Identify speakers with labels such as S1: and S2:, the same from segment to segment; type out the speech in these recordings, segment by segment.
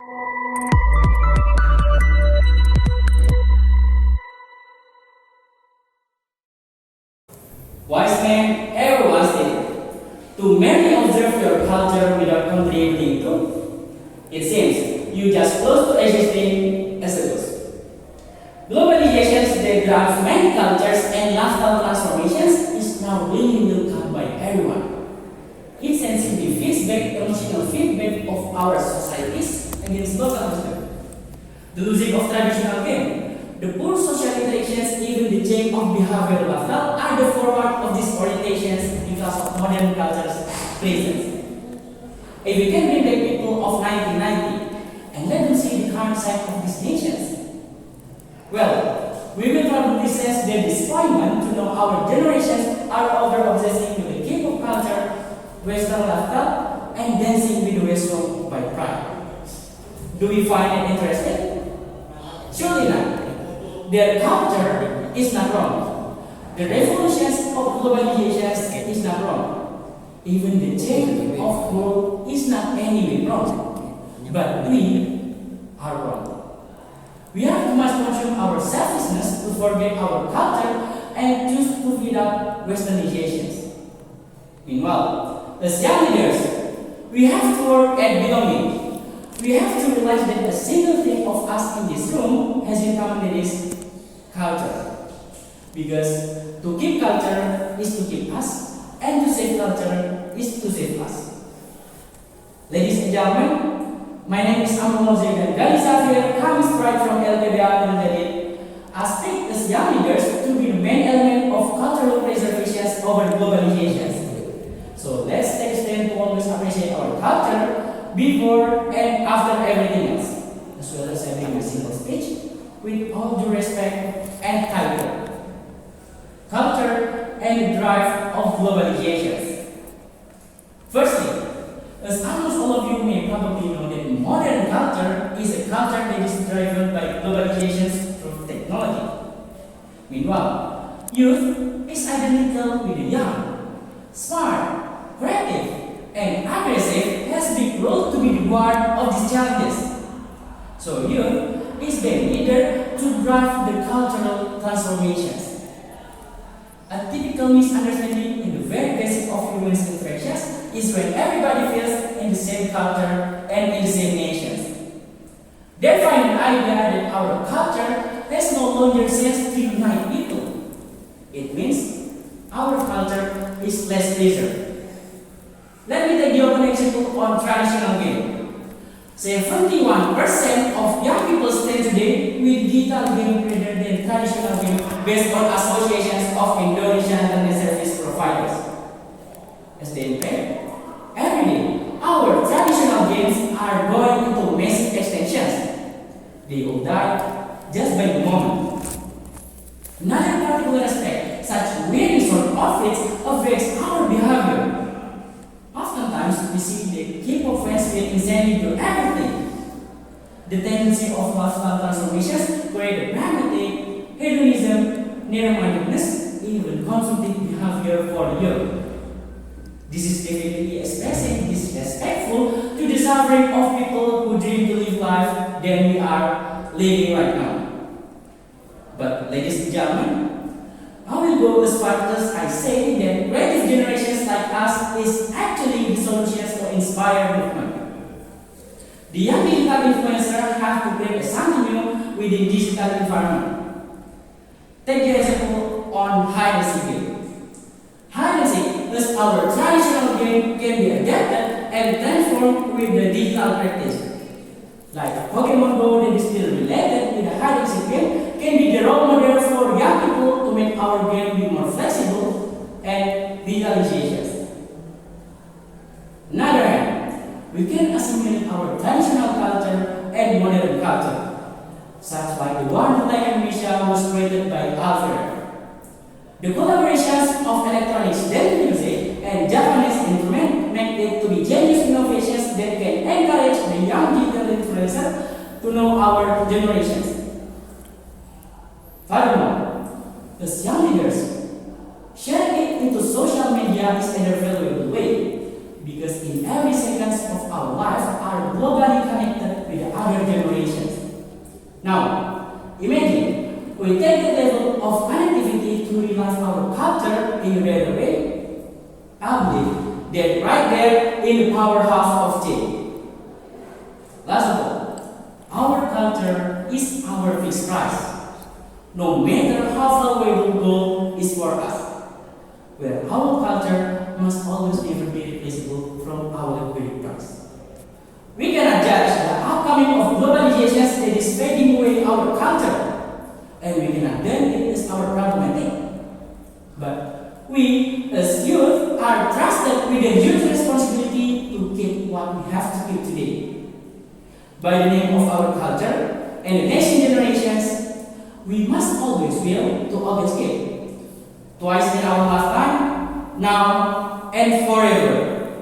S1: Wise man, everyone's there. To merely observe your culture without contributing to, it seems you just close to existing as a ghost. Globalization that drives many cultures and lifestyle transformations is now really welcomed by everyone. It sensibly feeds back emotional feedback of our societies against local culture. The losing of traditional game, the poor social interactions, even the change of behavioral lifestyle are the forward of these orientations because of modern culture's presence. If we can bring back people of 1990 and let them see the current side of these nations, well, we will probably sense their disappointment to know our generations are over-obsessing with the K-pop culture, Western lifestyle, and dancing with the West song by pride. Do we find it interesting? Surely not. Their culture is not wrong. The revolutions of globalization is not wrong. Even the change of world is not anyway wrong. But we are wrong. We have too much consume our selfishness to forget our culture and choose to feed up westernizations. Meanwhile, as young leaders, we have to work at belonging. We have to realize that a single thing of us in this room has in common, that is culture. Because to keep culture is to keep us, and to save culture is to save us. Ladies and gentlemen, my name is Amurullah and Ghaly Xavier, coming straight from LPBA United. Aspect as young leaders to be the main element of cultural preservation over globalization. So let's take a stand to always appreciate our culture before and after everything else, as well as having a single speech with all due respect and title. Culture and the drive of globalization. Firstly, as almost all of you may probably know that modern culture is a culture that is driven by globalization through technology. Meanwhile, youth is identical with the young, smart, creative, and aggressive has been role to be the guard of these challenges. So youth is the leader to drive the cultural transformations. A typical misunderstanding in the very basic of human interactions is when everybody feels in the same culture and in the same nations. They find an idea that our culture has no longer sense to unite people. It means our culture is less pleasure. Let me take the open example on traditional game. 71% of young people stand today with digital game rather than traditional game based on associations of Indonesian internet service providers. As the impact, every day, our traditional games are going into massive extensions. They will die just by the moment. Another particular aspect, such wearing sort outfits affects our behavior. Oftentimes, we see the K-pop fans will insanely do everything. The tendency of lifestyle transformations create a pragmatic, hedonism, narrow-mindedness, even consumptive behavior for the young. This is definitely especially disrespectful to the suffering of people who dream to live life than we are living right now. But ladies and gentlemen, I will go as far as I say that creative generations like us is actually the solutions to inspire movement. The young digital influencers have to create something new within digital environment. Take the example on hide and seek game. Hide and seek, as our traditional game, can be adapted and transformed with the digital practice. Like Pokemon Go that is still related with the hide and seek game can be the role model for young people to make our game be more flexible and digitalization. Another hand, we can assimilate our traditional culture and modern culture, such like the one like Indonesia was created by Alfred. The collaborations of electronics, dance music, and Japanese instruments make it to be genius innovations that can encourage the young digital influencer to know our generations. Furthermore, as young leaders, sharing it into social media is a valuable way because in every second of our life are globally connected with in the powerhouse of change. Last of all, our culture is our fixed price. No matter how far away the goal is for us, where our culture must always never be replaceable from our equity price. We cannot judge the outcoming of globalization that is fading away our culture, and we cannot blame it as our problematic. But we, as youth, are trusted with a huge responsibility to keep what we have to keep today. By the name of our culture and the next generations, we must always will to always keep. Twice in our lifetime, now and forever.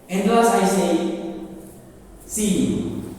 S1: And thus I say, see you.